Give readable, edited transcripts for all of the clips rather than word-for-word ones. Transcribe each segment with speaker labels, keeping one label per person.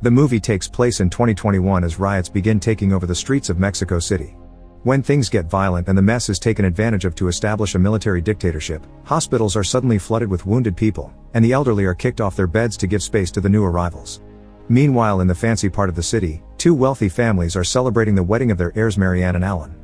Speaker 1: The movie takes place in 2021 as riots begin taking over the streets of Mexico City. When things get violent and the mess is taken advantage of to establish a military dictatorship, hospitals are suddenly flooded with wounded people, and the elderly are kicked off their beds to give space to the new arrivals. Meanwhile, in the fancy part of the city, two wealthy families are celebrating the wedding of their heirs, Marianne and Alan.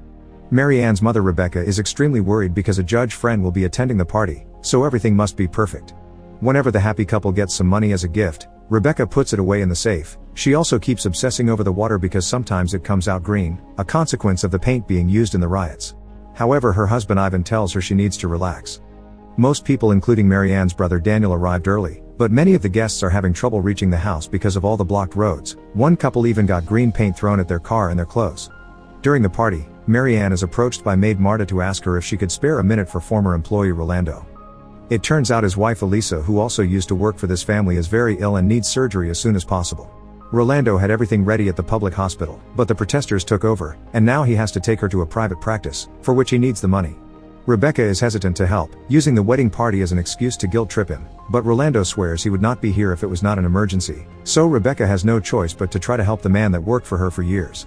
Speaker 1: Marianne's mother, Rebecca, is extremely worried because a judge friend will be attending the party, so everything must be perfect. Whenever the happy couple gets some money as a gift, Rebecca puts it away in the safe. She also keeps obsessing over the water because sometimes it comes out green, a consequence of the paint being used in the riots. However, her husband Ivan tells her she needs to relax. Most people, including Marianne's brother Daniel, arrived early, but many of the guests are having trouble reaching the house because of all the blocked roads. One couple even got green paint thrown at their car and their clothes. During the party, Marianne is approached by maid Marta to ask her if she could spare a minute for former employee Rolando. It turns out his wife Elisa, who also used to work for this family, is very ill and needs surgery as soon as possible. Rolando had everything ready at the public hospital, but the protesters took over, and now he has to take her to a private practice, for which he needs the money. Rebecca is hesitant to help, using the wedding party as an excuse to guilt trip him, but Rolando swears he would not be here if it was not an emergency, so Rebecca has no choice but to try to help the man that worked for her for years.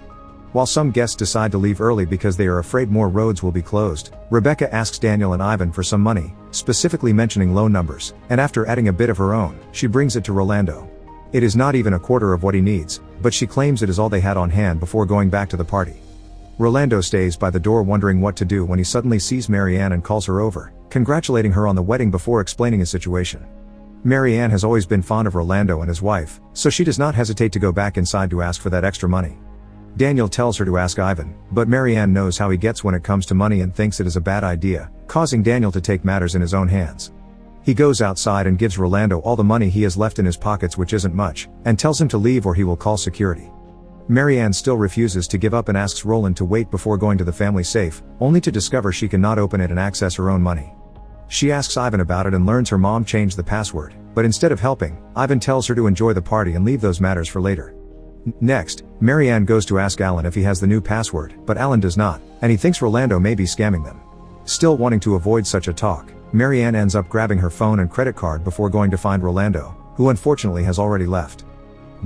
Speaker 1: While some guests decide to leave early because they are afraid more roads will be closed, Rebecca asks Daniel and Ivan for some money, specifically mentioning low numbers, and after adding a bit of her own, she brings it to Rolando. It is not even a quarter of what he needs, but she claims it is all they had on hand before going back to the party. Rolando stays by the door wondering what to do when he suddenly sees Marianne and calls her over, congratulating her on the wedding before explaining his situation. Marianne has always been fond of Rolando and his wife, so she does not hesitate to go back inside to ask for that extra money. Daniel tells her to ask Ivan, but Marianne knows how he gets when it comes to money and thinks it is a bad idea, causing Daniel to take matters in his own hands. He goes outside and gives Rolando all the money he has left in his pockets, which isn't much, and tells him to leave or he will call security. Marianne still refuses to give up and asks Roland to wait before going to the family safe, only to discover she cannot open it and access her own money. She asks Ivan about it and learns her mom changed the password, but instead of helping, Ivan tells her to enjoy the party and leave those matters for later. Next, Marianne goes to ask Alan if he has the new password, but Alan does not, and he thinks Rolando may be scamming them. Still wanting to avoid such a talk, Marianne ends up grabbing her phone and credit card before going to find Rolando, who unfortunately has already left.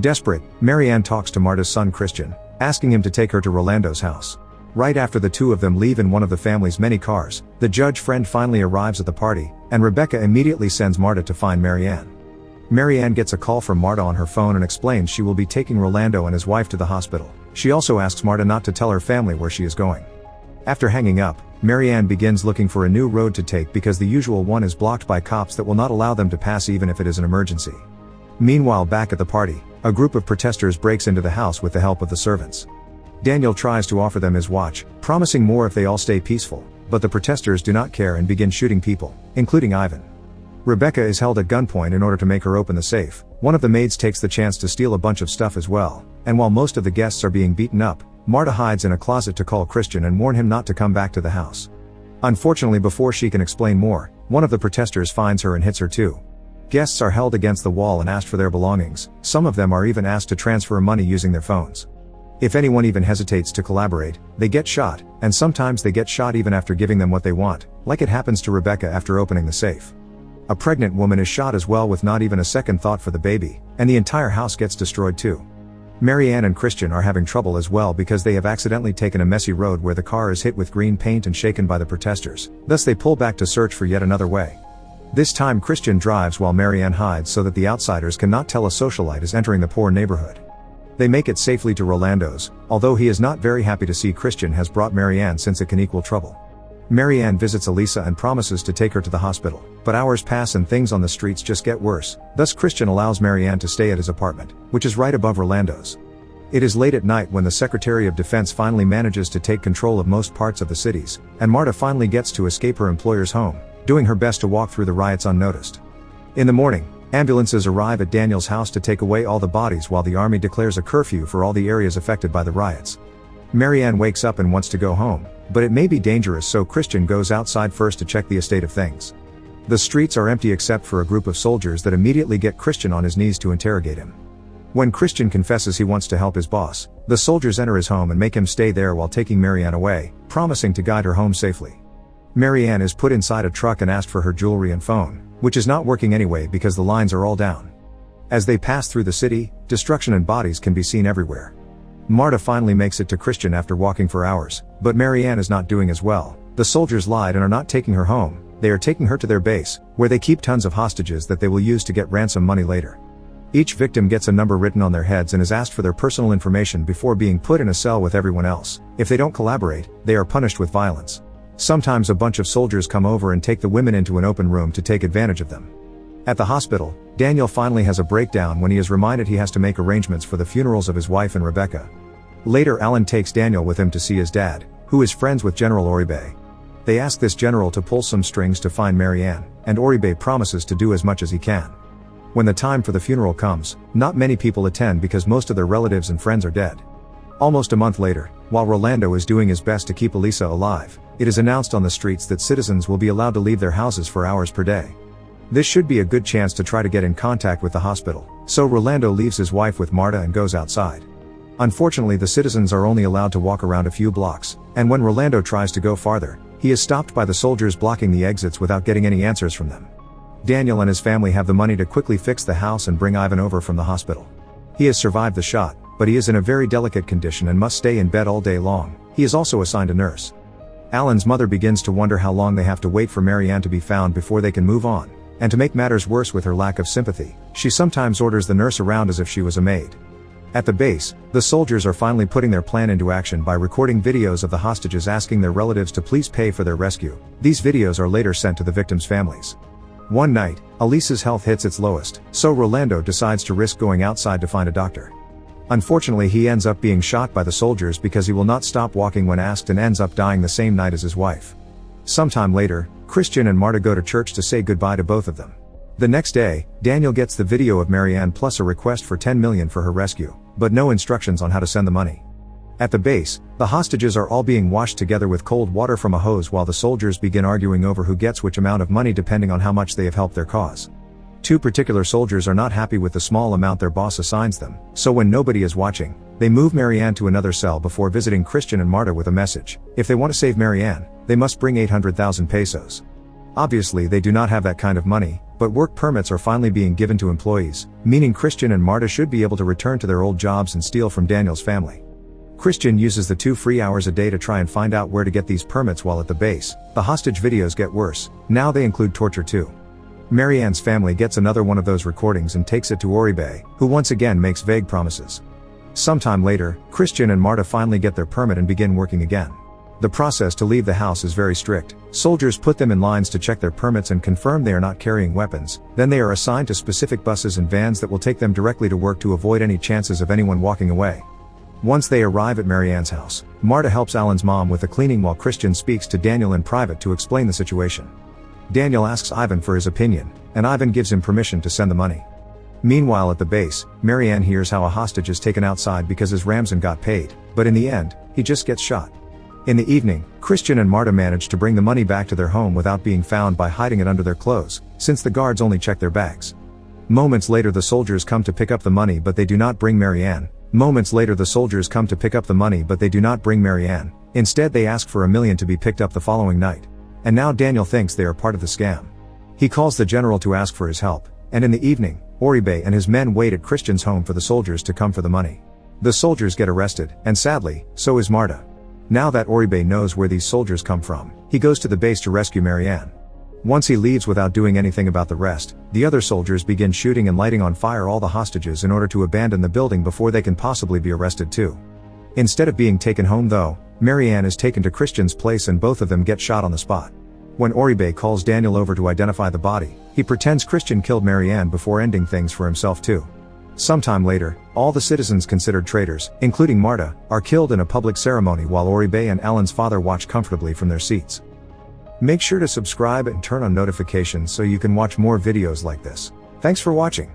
Speaker 1: Desperate, Marianne talks to Marta's son Christian, asking him to take her to Rolando's house. Right after the two of them leave in one of the family's many cars, the judge friend finally arrives at the party, and Rebecca immediately sends Marta to find Marianne. Marianne gets a call from Marta on her phone and explains she will be taking Rolando and his wife to the hospital. She also asks Marta not to tell her family where she is going. After hanging up, Marianne begins looking for a new road to take because the usual one is blocked by cops that will not allow them to pass even if it is an emergency. Meanwhile, back at the party, a group of protesters breaks into the house with the help of the servants. Daniel tries to offer them his watch, promising more if they all stay peaceful, but the protesters do not care and begin shooting people, including Ivan. Rebecca is held at gunpoint in order to make her open the safe. One of the maids takes the chance to steal a bunch of stuff as well, and while most of the guests are being beaten up, Marta hides in a closet to call Christian and warn him not to come back to the house. Unfortunately, before she can explain more, one of the protesters finds her and hits her too. Guests are held against the wall and asked for their belongings. Some of them are even asked to transfer money using their phones. If anyone even hesitates to collaborate, they get shot, and sometimes they get shot even after giving them what they want, like it happens to Rebecca after opening the safe. A pregnant woman is shot as well with not even a second thought for the baby, and the entire house gets destroyed too. Marianne and Christian are having trouble as well because they have accidentally taken a messy road where the car is hit with green paint and shaken by the protesters, thus they pull back to search for yet another way. This time Christian drives while Marianne hides so that the outsiders cannot tell a socialite is entering the poor neighborhood. They make it safely to Rolando's, although he is not very happy to see Christian has brought Marianne since it can equal trouble. Marianne visits Elisa and promises to take her to the hospital, but hours pass and things on the streets just get worse, thus Christian allows Marianne to stay at his apartment, which is right above Rolando's. It is late at night when the Secretary of Defense finally manages to take control of most parts of the cities, and Marta finally gets to escape her employer's home, doing her best to walk through the riots unnoticed. In the morning, ambulances arrive at Daniel's house to take away all the bodies while the army declares a curfew for all the areas affected by the riots. Marianne wakes up and wants to go home, but it may be dangerous, so Christian goes outside first to check the estate of things. The streets are empty except for a group of soldiers that immediately get Christian on his knees to interrogate him. When Christian confesses he wants to help his boss, the soldiers enter his home and make him stay there while taking Marianne away, promising to guide her home safely. Marianne is put inside a truck and asked for her jewelry and phone, which is not working anyway because the lines are all down. As they pass through the city, destruction and bodies can be seen everywhere. Marta finally makes it to Christian after walking for hours, but Marianne is not doing as well. The soldiers lied and are not taking her home. They are taking her to their base, where they keep tons of hostages that they will use to get ransom money later. Each victim gets a number written on their heads and is asked for their personal information before being put in a cell with everyone else. If they don't collaborate, they are punished with violence. Sometimes a bunch of soldiers come over and take the women into an open room to take advantage of them. At the hospital, Daniel finally has a breakdown when he is reminded he has to make arrangements for the funerals of his wife and Rebecca. Later, Alan takes Daniel with him to see his dad, who is friends with General Oribe. They ask this general to pull some strings to find Marianne, and Oribe promises to do as much as he can. When the time for the funeral comes, not many people attend because most of their relatives and friends are dead. Almost a month later, while Rolando is doing his best to keep Elisa alive, it is announced on the streets that citizens will be allowed to leave their houses for hours per day. This should be a good chance to try to get in contact with the hospital, so Rolando leaves his wife with Marta and goes outside. Unfortunately, the citizens are only allowed to walk around a few blocks, and when Rolando tries to go farther, he is stopped by the soldiers blocking the exits without getting any answers from them. Daniel and his family have the money to quickly fix the house and bring Ivan over from the hospital. He has survived the shot, but he is in a very delicate condition and must stay in bed all day long. He is also assigned a nurse. Alan's mother begins to wonder how long they have to wait for Marianne to be found before they can move on, and to make matters worse with her lack of sympathy, she sometimes orders the nurse around as if she was a maid. At the base, the soldiers are finally putting their plan into action by recording videos of the hostages asking their relatives to please pay for their rescue. These videos are later sent to the victims' families. One night, Elisa's health hits its lowest, so Rolando decides to risk going outside to find a doctor. Unfortunately, he ends up being shot by the soldiers because he will not stop walking when asked and ends up dying the same night as his wife. Sometime later, Christian and Marta go to church to say goodbye to both of them. The next day, Daniel gets the video of Marianne plus a request for $10 million for her rescue, but no instructions on how to send the money. At the base, the hostages are all being washed together with cold water from a hose while the soldiers begin arguing over who gets which amount of money depending on how much they have helped their cause. Two particular soldiers are not happy with the small amount their boss assigns them, so when nobody is watching, they move Marianne to another cell before visiting Christian and Marta with a message. If they want to save Marianne, they must bring 800,000 pesos. Obviously, they do not have that kind of money, but work permits are finally being given to employees, meaning Christian and Marta should be able to return to their old jobs and steal from Daniel's family. Christian uses the 2 free hours a day to try and find out where to get these permits while at the base. The hostage videos get worse, now they include torture too. Marianne's family gets another one of those recordings and takes it to Oribe, who once again makes vague promises. Sometime later, Christian and Marta finally get their permit and begin working again. The process to leave the house is very strict. Soldiers put them in lines to check their permits and confirm they are not carrying weapons, then they are assigned to specific buses and vans that will take them directly to work to avoid any chances of anyone walking away. Once they arrive at Marianne's house, Marta helps Alan's mom with the cleaning while Christian speaks to Daniel in private to explain the situation. Daniel asks Ivan for his opinion, and Ivan gives him permission to send the money. Meanwhile at the base, Marianne hears how a hostage is taken outside because his Ramzan got paid, but in the end, he just gets shot. In the evening, Christian and Marta manage to bring the money back to their home without being found by hiding it under their clothes, since the guards only check their bags. Moments later the soldiers come to pick up the money but they do not bring Marianne. Instead they ask for $1 million to be picked up the following night. And now Daniel thinks they are part of the scam. He calls the general to ask for his help, and in the evening, Oribe and his men wait at Christian's home for the soldiers to come for the money. The soldiers get arrested, and sadly, so is Marta. Now that Oribe knows where these soldiers come from, he goes to the base to rescue Marianne. Once he leaves without doing anything about the rest, the other soldiers begin shooting and lighting on fire all the hostages in order to abandon the building before they can possibly be arrested too. Instead of being taken home though, Marianne is taken to Christian's place and both of them get shot on the spot. When Oribe calls Daniel over to identify the body, he pretends Christian killed Marianne before ending things for himself too. Sometime later, all the citizens considered traitors, including Marta, are killed in a public ceremony while Oribe and Alan's father watch comfortably from their seats. Make sure to subscribe and turn on notifications so you can watch more videos like this. Thanks for watching.